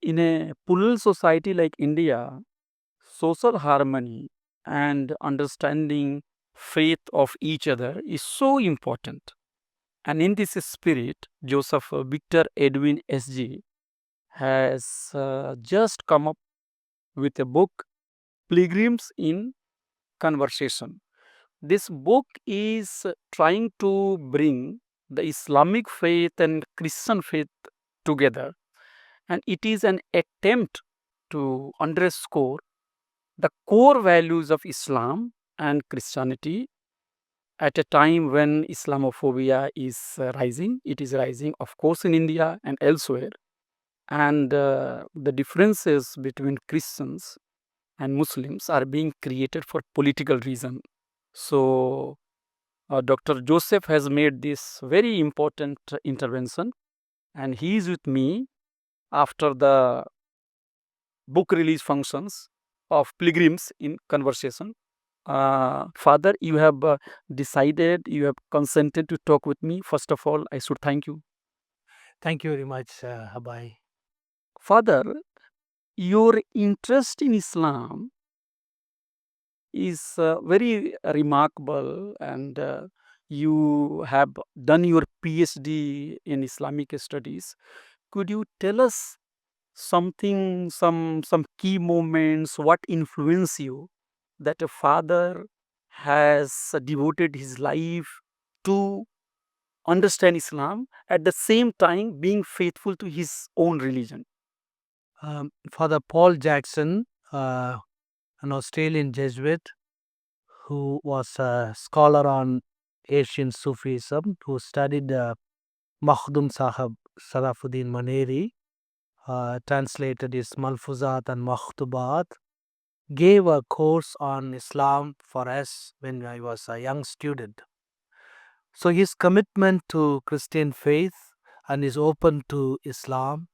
In a plural society like India, social harmony and understanding faith of each other is so important. And in this spirit, Joseph Victor Edwin SG has just come up with a book, Pilgrims in Conversation. This book is trying to bring the Islamic faith and Christian faith together, and it is an attempt to underscore the core values of Islam and Christianity at a time when Islamophobia is rising. It is rising, of course, in India and elsewhere, and the differences between Christians and Muslims are being created for political reason. So, Dr. Joseph has made this very important intervention, and he is with me after the book release functions of Pilgrims in Conversation. Father, you have decided, you have consented to talk with me. First of all, I should thank you. Thank you very much, Abhay. Father, your interest in Islam is very remarkable, and you have done your PhD in Islamic studies. Could you tell us something, some key moments, what influenced you that a father has devoted his life to understand Islam at the same time being faithful to his own religion? Father Paul Jackson, an Australian Jesuit who was a scholar on Asian Sufism, who studied Makhdum Sahib Sarafuddin Maneri, translated his Malfuzat and Makhtubat, gave a course on Islam for us when I was a young student. So his commitment to Christian faith and his open to Islam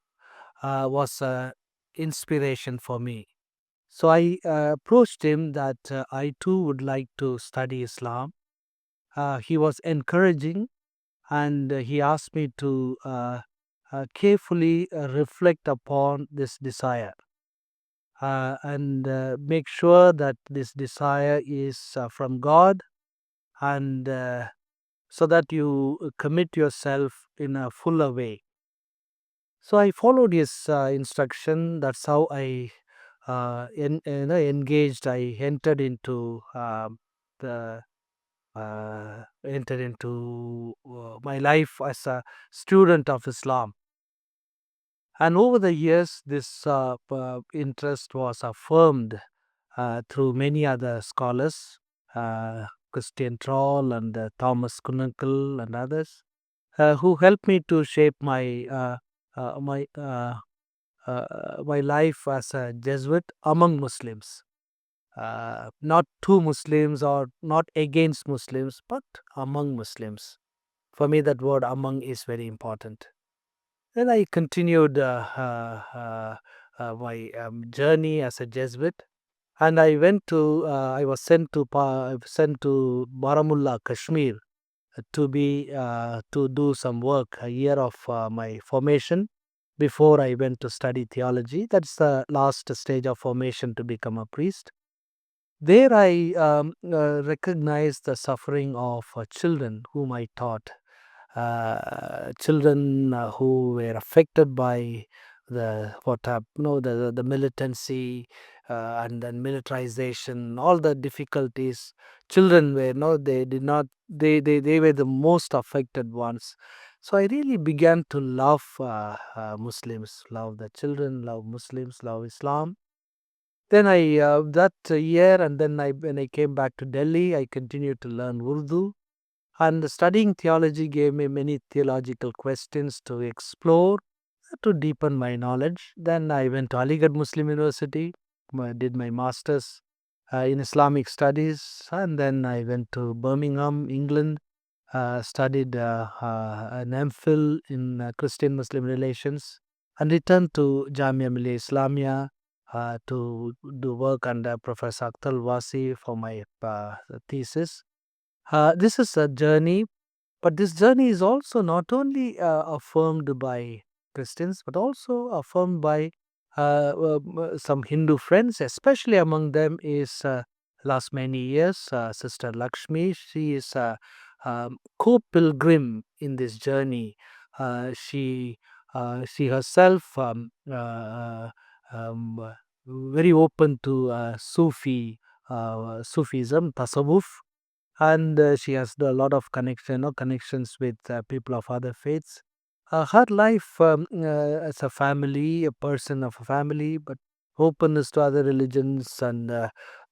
was an inspiration for me. So I approached him that I too would like to study Islam. He was encouraging, and he asked me to carefully reflect upon this desire and make sure that this desire is from God, and so that you commit yourself in a fuller way. So I followed his instruction. That's how I engaged. I the entered into my life as a student of Islam. And over the years, this interest was affirmed through many other scholars, Christian Troll and Thomas Kunankal and others, who helped me to shape uh, my uh, my life as a Jesuit among Muslims. Not to Muslims or not against Muslims, but among Muslims. For me, that word among is very important. Then I continued my journey as a Jesuit, and I was sent to Baramulla, Kashmir, to do some work, a year of my formation before I went to study theology. That's the last stage of formation to become a priest. There I recognized the suffering of children whom I taught, children who were affected by the militancy and then militarization, all the difficulties. Children were no, they did not, they were the most affected ones. So I really began to love Muslims, love the children, love Muslims, love Islam. Then I that year, and then when I came back to Delhi, I continued to learn Urdu, and studying theology gave me many theological questions to explore to deepen my knowledge. Then I went to Aligarh Muslim University, did my masters in Islamic studies, and then I went to Birmingham, England, studied an MPhil in Christian Muslim relations, and returned to Jamia Millia Islamia to do work under Professor Akhtar Wasi for my thesis. This is a journey, but this journey is also not only affirmed by Christians, but also affirmed by some Hindu friends, especially among them is last many years Sister Lakshmi. She is a co-pilgrim in this journey. She herself very open to Sufism, tasawwuf, and she has a lot of connections with people of other faiths. Her life as a family, a person of a family, but openness to other religions and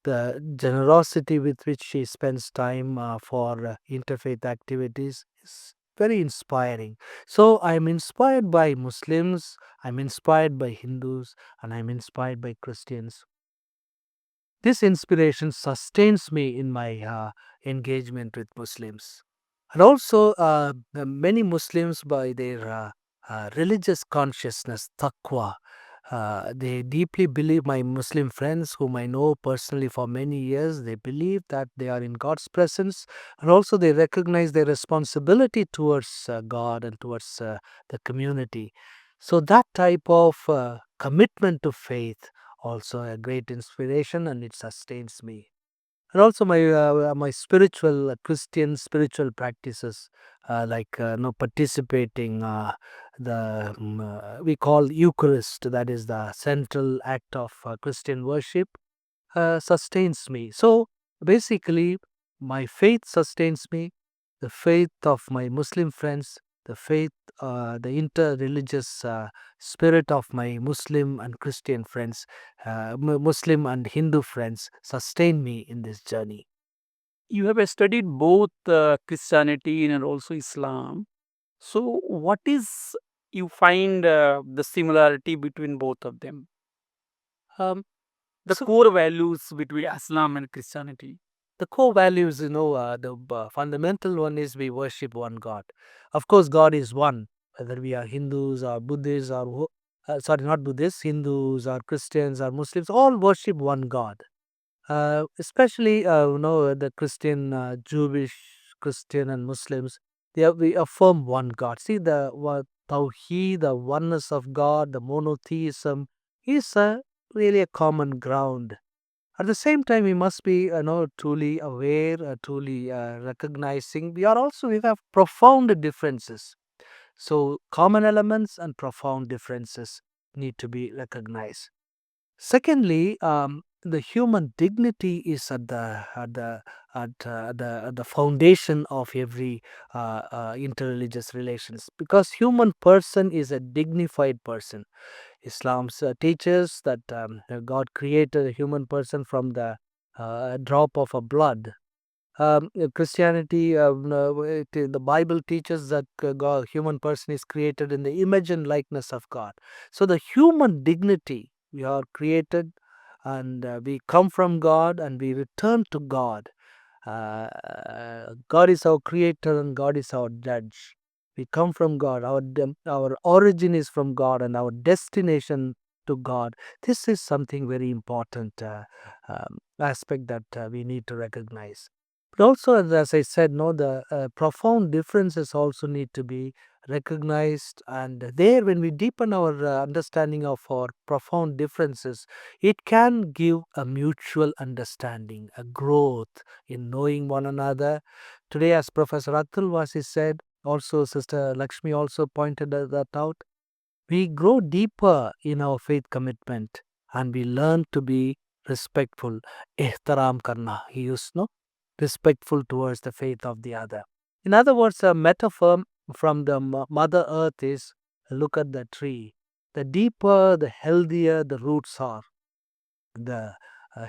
the generosity with which she spends time for interfaith activities is very inspiring. So I'm inspired by Muslims, I'm inspired by Hindus, and I'm inspired by Christians. This inspiration sustains me in my engagement with Muslims. And also, many Muslims, by their religious consciousness, taqwa, they deeply believe, my Muslim friends, whom I know personally for many years, they believe that they are in God's presence, and also they recognize their responsibility towards God and towards the community. So, that type of commitment to faith also a great inspiration, and it sustains me. And also my spiritual Christian spiritual practices, like participating we call Eucharist, that is the central act of Christian worship, sustains me. So basically, my faith sustains me, the faith of my Muslim friends, the faith, the inter-religious spirit of my Muslim and Christian friends, Muslim and Hindu friends sustain me in this journey. You have studied both Christianity and also Islam. So, what is you find the similarity between both of them? Um, The so core values between Islam and Christianity. the core values, the fundamental one is we worship one God. Of course, God is one, whether we are Hindus or Buddhists or sorry, not Buddhists, Hindus or Christians or Muslims, all worship one God. Especially, the Christian, Jewish, Christian, and Muslims, we affirm one God. See, Tawheed, the oneness of God, the monotheism, is really a common ground. At the same time, we must be, truly aware, truly recognizing. We have profound differences. So, common elements and profound differences need to be recognized. Secondly, the human dignity is at the foundation of every interreligious relations, because human person is a dignified person. Islam teaches that God created a human person from the drop of a blood. Christianity, the Bible teaches that human person is created in the image and likeness of God. So the human dignity, we are created, and we come from God and we return to God. God is our creator and God is our judge. We come from God. Our origin is from God and our destination to God. This is something very important aspect that we need to recognize. But also, as I said, no, the profound differences also need to be recognized. And there, when we deepen our understanding of our profound differences, it can give a mutual understanding, a growth in knowing one another. Today, as Professor Atul Vasi said, also Sister Lakshmi also pointed that out, we grow deeper in our faith commitment and we learn to be respectful. Ihtaram karna, he used, no? Respectful towards the faith of the other. In other words, a metaphor from the Mother Earth is, look at the tree. The deeper, the healthier the roots are, the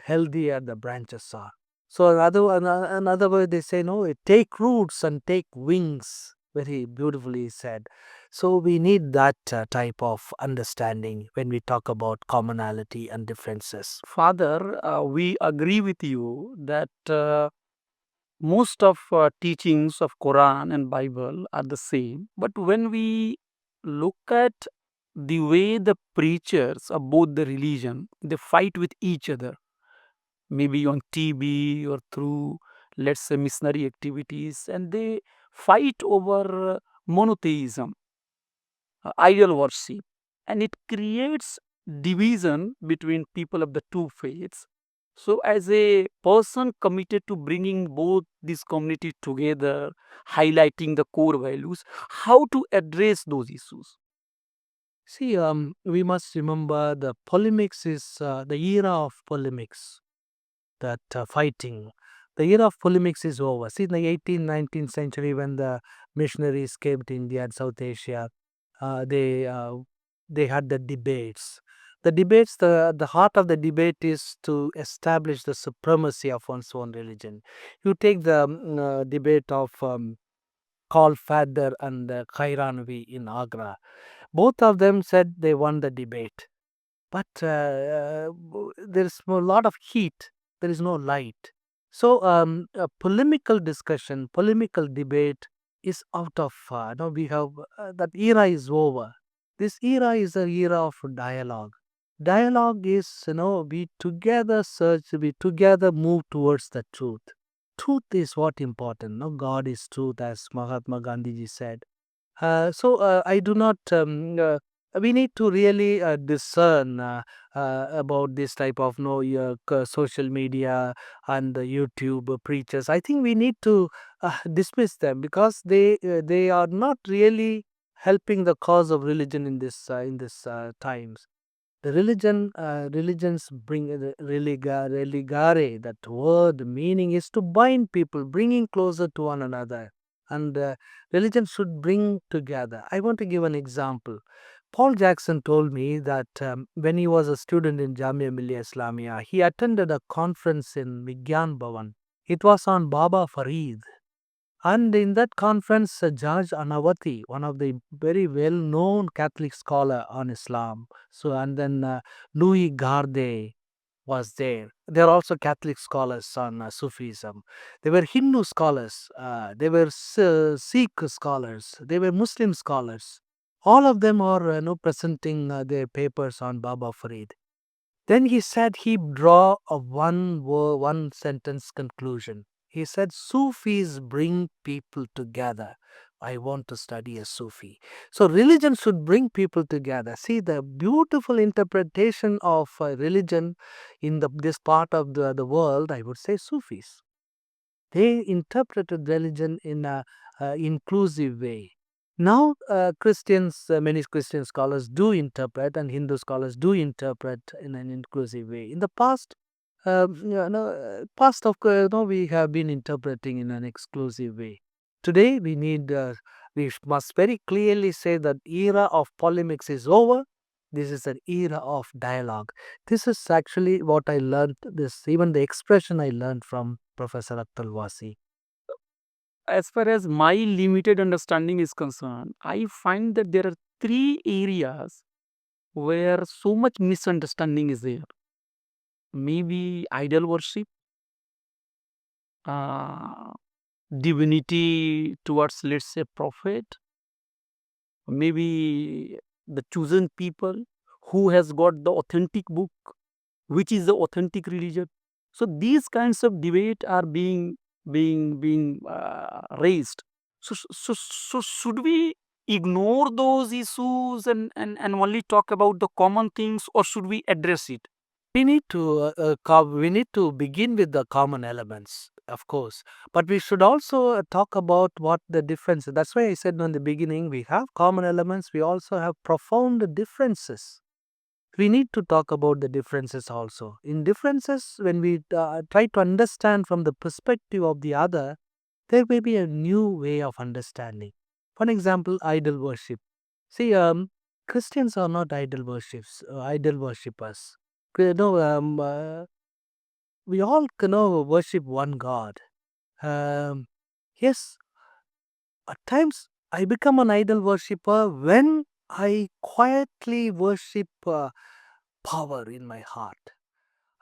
healthier the branches are. So another way they say, no, take roots and take wings. Very beautifully said. So we need that type of understanding when we talk about commonality and differences. Father, we agree with you that most of teachings of Quran and Bible are the same. But when we look at the way the preachers of both the religion, they fight with each other, maybe on TV or through, let's say, missionary activities, and they fight over monotheism, idol worship, and it creates division between people of the two faiths. So, as a person committed to bringing both these communities together, highlighting the core values, how to address those issues? See, we must remember the polemics is the era of polemics, that fighting. The era of polemics is over. See, in the 18th, 19th century, when the missionaries came to India and South Asia, uh, they uh, they had the debates. The debates, the heart of the debate is to establish the supremacy of one's own religion. You take the debate of Karl Fader and Khairanvi in Agra. Both of them said they won the debate, but there is a lot of heat. There is no light. So, a polemical discussion, polemical debate is out of. No, we have that era is over. This era is a era of dialogue. Dialogue is, we together search, we together move towards the truth. Truth is what important. No, God is truth, as Mahatma Gandhi ji said. I do not. We need to really discern about this type of social media and the YouTube preachers. I think we need to dismiss them because they are not really helping the cause of religion in this times. The religions bring religare. That word meaning is to bind people, bringing closer to one another, and religion should bring together. I want to give an example. Paul Jackson told me that when he was a student in Jamia Millia Islamia, he attended a conference in Vigyan Bhavan. It was on Baba Farid. And in that conference, Judge Anawati, one of the very well-known Catholic scholar on Islam, so and then Louis Garde was there. They are also Catholic scholars on Sufism. They were Hindu scholars. They were Sikh scholars. They were Muslim scholars. All of them are presenting their papers on Baba Farid. Then he said he draw a one sentence conclusion. He said Sufis bring people together. I want to study a Sufi. So religion should bring people together. See the beautiful interpretation of religion in this part of the world, I would say Sufis. They interpreted religion in a inclusive way. Now, Christians, many Christian scholars do interpret, and Hindu scholars do interpret in an inclusive way. In the past, past of course, we have been interpreting in an exclusive way. Today, we must very clearly say that era of polemics is over. This is an era of dialogue. This is actually what I learned. This even the expression I learned from Professor Akhtar Wasi. As far as my limited understanding is concerned, I find that there are three areas where so much misunderstanding is there. Maybe idol worship, uh, divinity towards, let's say, prophet, maybe the chosen people who has got the authentic book, which is the authentic religion. So these kinds of debate are being raised. So should we ignore those issues and only talk about the common things, or should we address it? We need to begin with the common elements, of course, but we should also talk about what the difference. That's why I said in the beginning we have common elements. We also have profound differences. We need to talk about the differences also. In differences, when we try to understand from the perspective of the other, there may be a new way of understanding. For example, idol worship. See, Christians are not idol worshippers. You know, we all worship one God. Um, yes, at times I become an idol worshipper when I quietly worship power in my heart.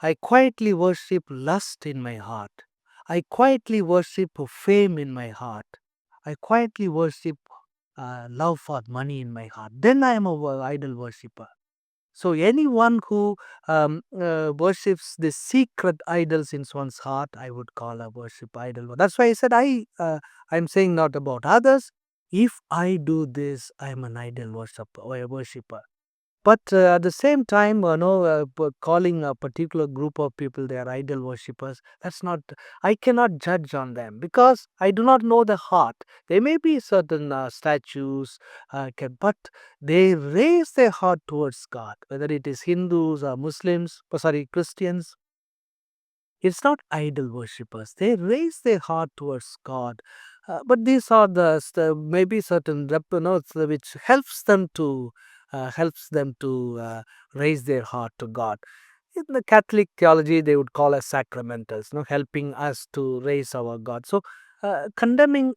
I quietly worship lust in my heart. I quietly worship fame in my heart. I quietly worship love for money in my heart. Then I am a idol worshipper. So anyone who worships the secret idols in one's heart, I would call a worship idol. That's why I said I'm saying not about others. If I do this, I am an idol worshiper or a worshipper. But at the same time, calling a particular group of people they are idol worshippers, that's not, I cannot judge on them because I do not know the heart. There may be certain statues, but they raise their heart towards God, whether it is Hindus or Muslims, Christians. It's not idol worshippers. They raise their heart towards God. But these are maybe certain which helps them to raise their heart to God. In the Catholic theology, they would call us sacramentals, helping us to raise our God. So, condemning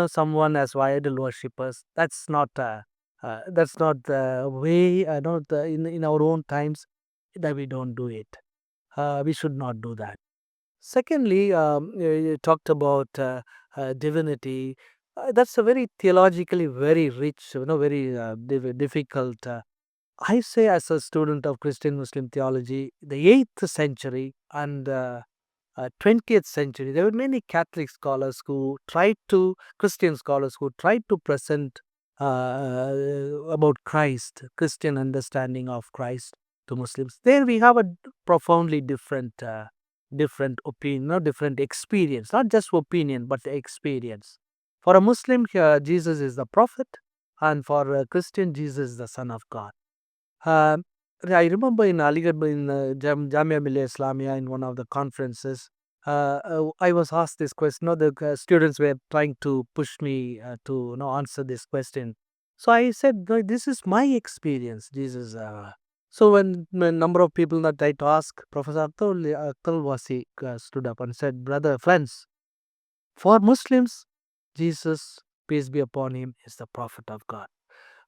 someone as idol worshippers, that's not the way. In our own times that we don't do it. We should not do that. Secondly, you talked about divinity. That's a very theologically very rich, very difficult. I say, as a student of Christian Muslim theology, the 8th century and 20th century, there were many Catholic scholars who tried to, Christian scholars who tried to present about Christ, Christian understanding of Christ to Muslims. There we have a profoundly different opinion, different experience, not just opinion, but experience. For a Muslim, Jesus is the prophet, and for a Christian, Jesus is the Son of God. Um, I remember in Aligarh, in Jamia Millia Islamia, in one of the conferences, I was asked this question. The students were trying to push me to answer this question. So I said, "No, this is my experience. Jesus." So when a number of people that tried to ask, Professor Atul Wasi stood up and said, "Brother, friends, for Muslims, Jesus, peace be upon him, is the prophet of God.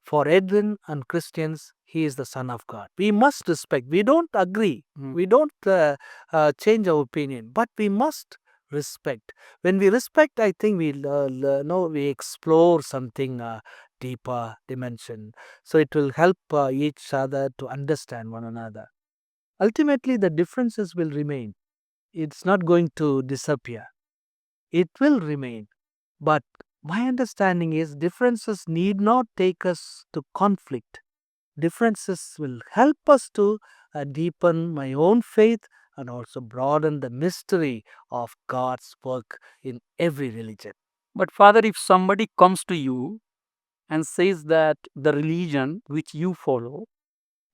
For Edwin and Christians, he is the Son of God. We must respect. We don't agree. We don't change our opinion, but we must respect. When we respect, I think we explore something deeper dimension. So it will help each other to understand one another. Ultimately, the differences will remain. It's not going to disappear. It will remain. But my understanding is differences need not take us to conflict. Differences will help us to deepen my own faith and also broaden the mystery of God's work in every religion. But Father, if somebody comes to you and says that the religion which you follow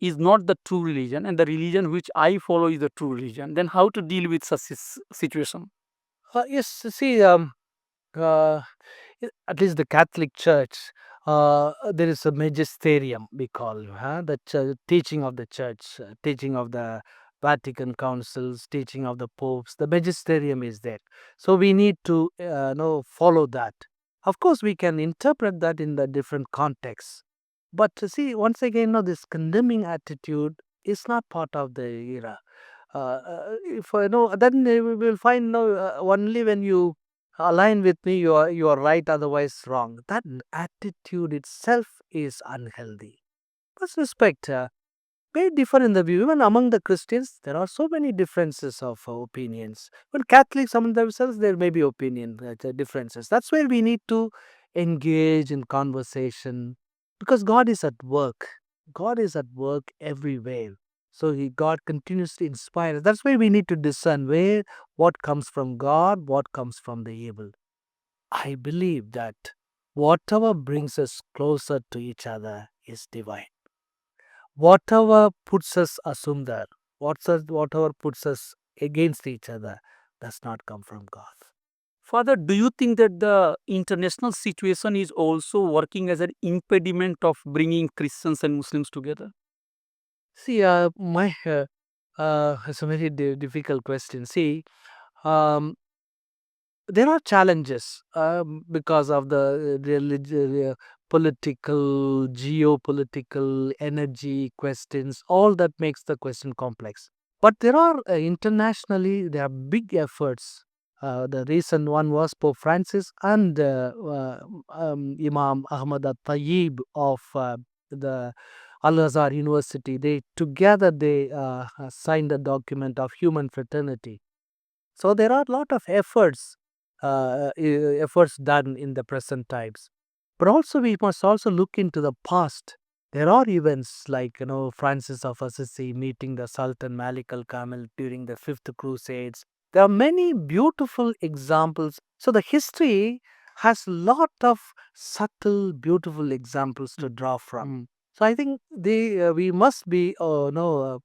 is not the true religion and the religion which I follow is the true religion, then how to deal with such a situation? Yes, see, uh, at least the Catholic Church, there is a magisterium we call, the teaching of the Church, teaching of the Vatican councils, teaching of the popes. The magisterium is there, so we need to follow that. Of course, we can interpret that in the different contexts, but see, once again, this condemning attitude is not part of the era. If I know, then we will find only when you align with me, you are right, otherwise wrong. That attitude itself is unhealthy. Must respect. May differ in the view. Even among the Christians, there are so many differences of opinions. When Catholics among themselves, there may be opinion differences. That's where we need to engage in conversation because God is at work. God is at work everywhere. So God continues to inspire us. That's why we need to discern what comes from God, what comes from the evil. I believe that whatever brings us closer to each other is divine. Whatever puts us asundar, whatever puts us against each other, does not come from God. Father, do you think that the international situation is also working as an impediment of bringing Christians and Muslims together? See, it's a very difficult question. See, um, there are challenges because of the political, geopolitical, energy questions. All that makes the question complex. But there are internationally there are big efforts. The recent one was Pope Francis and Imam Ahmad Tayyib of the Al Azhar University. They signed a document of human fraternity. So there are a lot of efforts done in the present times. But also we must also look into the past. There are events like, Francis of Assisi meeting the Sultan Malik al Kamil during the Fifth Crusades. There are many beautiful examples. So the history has lot of subtle, beautiful examples to draw from. So I think we must be no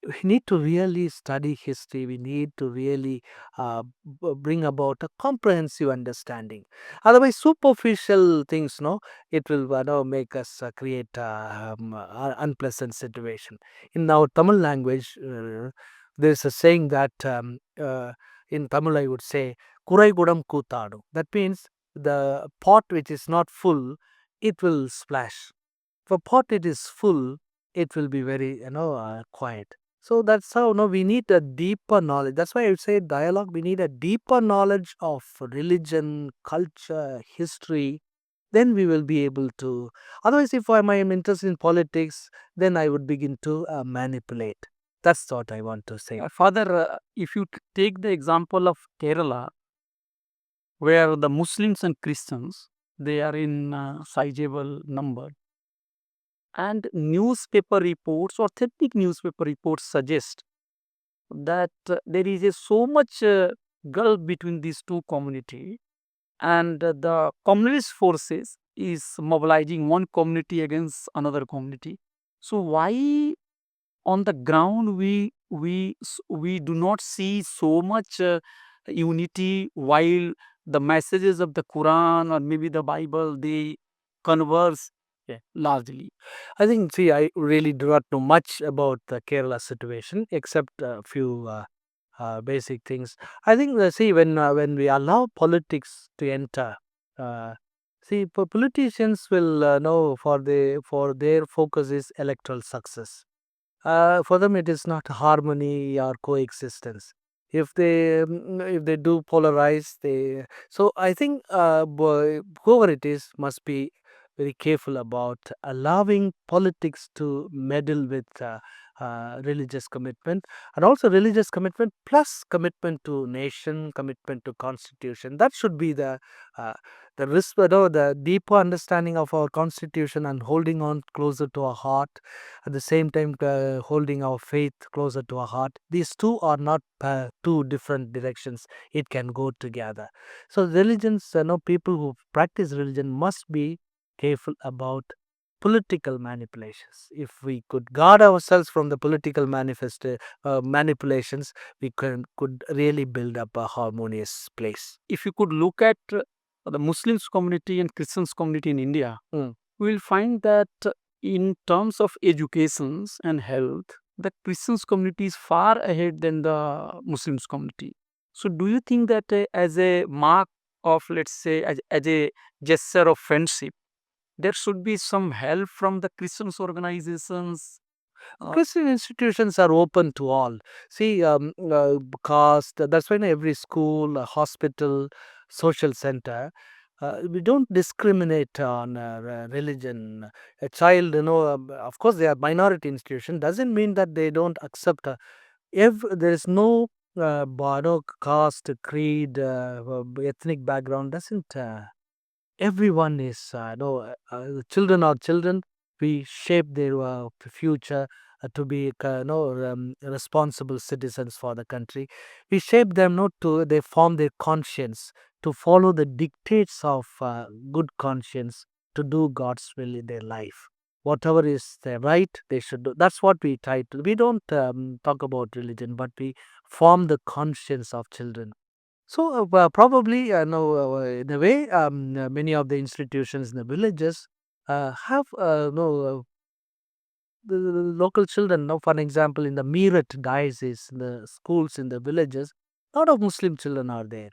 we need to really study history. We need to really bring about a comprehensive understanding. Otherwise, superficial things, no, it will make us create unpleasant situation. In our Tamil language, there is a saying that in Tamil I would say "Kurai gudam கூத்தாடும்." That means the pot which is not full, it will splash. If a pot it is full, it will be very quiet. So that's how we need a deeper knowledge. That's why I would say dialogue. We need a deeper knowledge of religion, culture, history. Then we will be able to. Otherwise, if I am interested in politics, then I would begin to manipulate. That's what I want to say. Father, if you take the example of Kerala, where the Muslims and Christians, they are in sizable number, and newspaper reports, authentic newspaper reports suggest that there is so much gulf between these two community, and the communist forces is mobilizing one community against another community. So why on the ground we do not see so much unity, while the messages of the Quran or maybe the Bible, they converse largely? I think, see, I really do not know much about the Kerala situation except a few basic things. I think, see, when we allow politics to enter, see, politicians will know for their focus is electoral success. For them, it is not harmony or coexistence. If they do polarize, so I think whoever it is must be very careful about allowing politics to meddle with religious commitment, and also religious commitment plus commitment to nation, commitment to constitution. That should be the risk, the deeper understanding of our constitution and holding on closer to our heart, at the same time holding our faith closer to our heart. These two are not two different directions. It can go together. So religions, people who practice religion must be careful about political manipulations. If we could guard ourselves from the political manipulations, we could really build up a harmonious place. If you could look at the Muslims community and Christians community in India, we will find that in terms of educations and health, the Christians community is far ahead than the Muslims community. So do you think that as a mark of, let's say, as a gesture of friendship, there should be some help from the Christians organizations? Christian institutions are open to all. See, caste, that's why in every school, hospital, social center, we don't discriminate on religion. A child, of course, they are minority institution, doesn't mean that they don't accept. If there is no caste, creed, ethnic background, doesn't. Everyone is children are children. We shape their future to be responsible citizens for the country. We shape them not to they form their conscience to follow the dictates of good conscience, to do God's will in their life. Whatever is their right, they should do. That's what we try to. We don't talk about religion, but we form the conscience of children. So probably, no, in a way, many of the institutions in the villages have no the local children. Now, for an example, in the Meerut diocese, in the schools in the villages, a lot of Muslim children are there.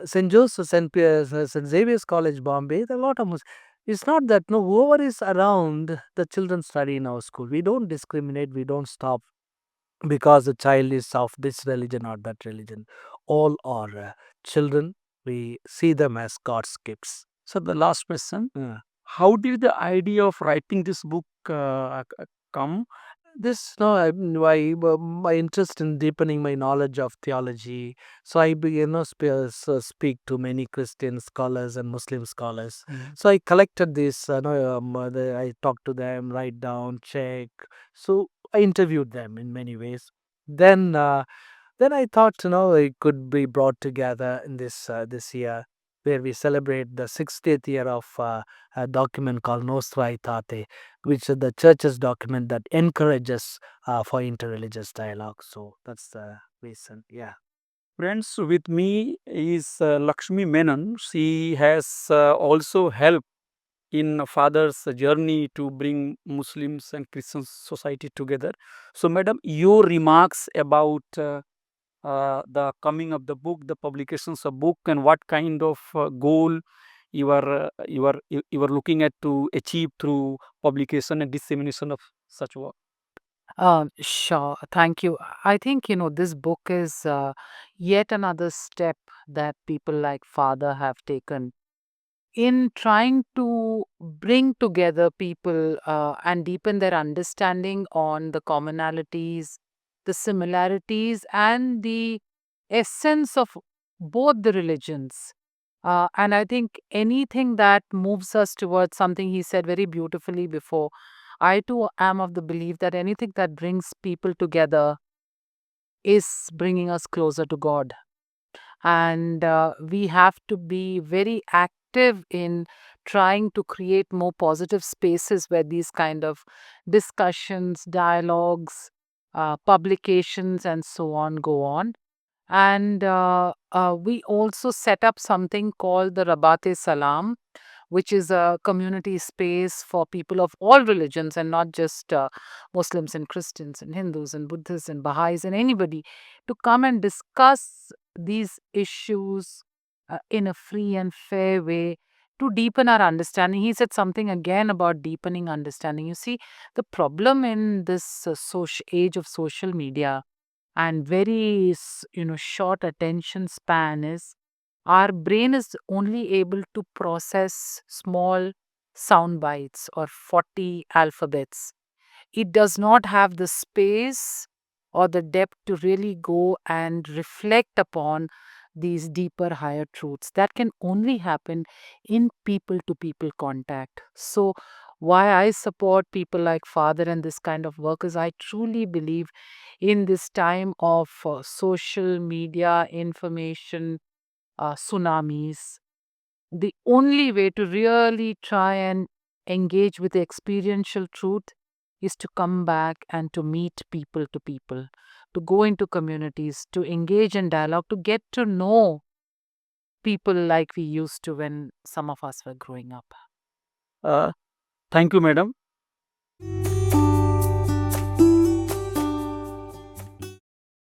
St. Joseph, St. Xavier's College, Bombay, there are a lot of Muslims. It's not that whoever is around, the children study in our school. We don't discriminate. We don't stop because the child is of this religion or that religion. All are children. We see them as God's gifts. So the last question, how did the idea of writing this book come? This no, my interest in deepening my knowledge of theology. So I speak to many Christian scholars and Muslim scholars. So I collected this. I talked to them, write down, check. So I interviewed them in many ways. Then then I thought, it could be brought together in this year, where we celebrate the 60th year of a document called Nostra Aetate, which is the church's document that encourages for interreligious dialogue. So that's the reason. Yeah. Friends, with me is Lakshmi Menon. She has also helped in father's journey to bring Muslims and Christian society together. So, madam, your remarks about the coming of the book, the publications of book, and what kind of goal you are looking at to achieve through publication and dissemination of such work. Sure. Thank you. I think, this book is yet another step that people like Father have taken in trying to bring together people and deepen their understanding on the commonalities, the similarities, and the essence of both the religions. And I think anything that moves us towards something he said very beautifully before, I too am of the belief that anything that brings people together is bringing us closer to God. And we have to be very active in trying to create more positive spaces where these kind of discussions, dialogues, publications, and so on go on. And we also set up something called the Rabate Salam, which is a community space for people of all religions and not just Muslims and Christians and Hindus and Buddhists and Baha'is and anybody to come and discuss these issues in a free and fair way to deepen our understanding. He said something again about deepening understanding. You see, the problem in this age of social media and very short attention span is our brain is only able to process small sound bites or 40 alphabets. It does not have the space or the depth to really go and reflect upon these deeper, higher truths. That can only happen in people to people contact. So, why I support people like Father and this kind of work is I truly believe in this time of social media information tsunamis, the only way to really try and engage with the experiential truth is to come back and to meet people, to go into communities, to engage in dialogue, to get to know people like we used to when some of us were growing up. Uh, Thank you, madam.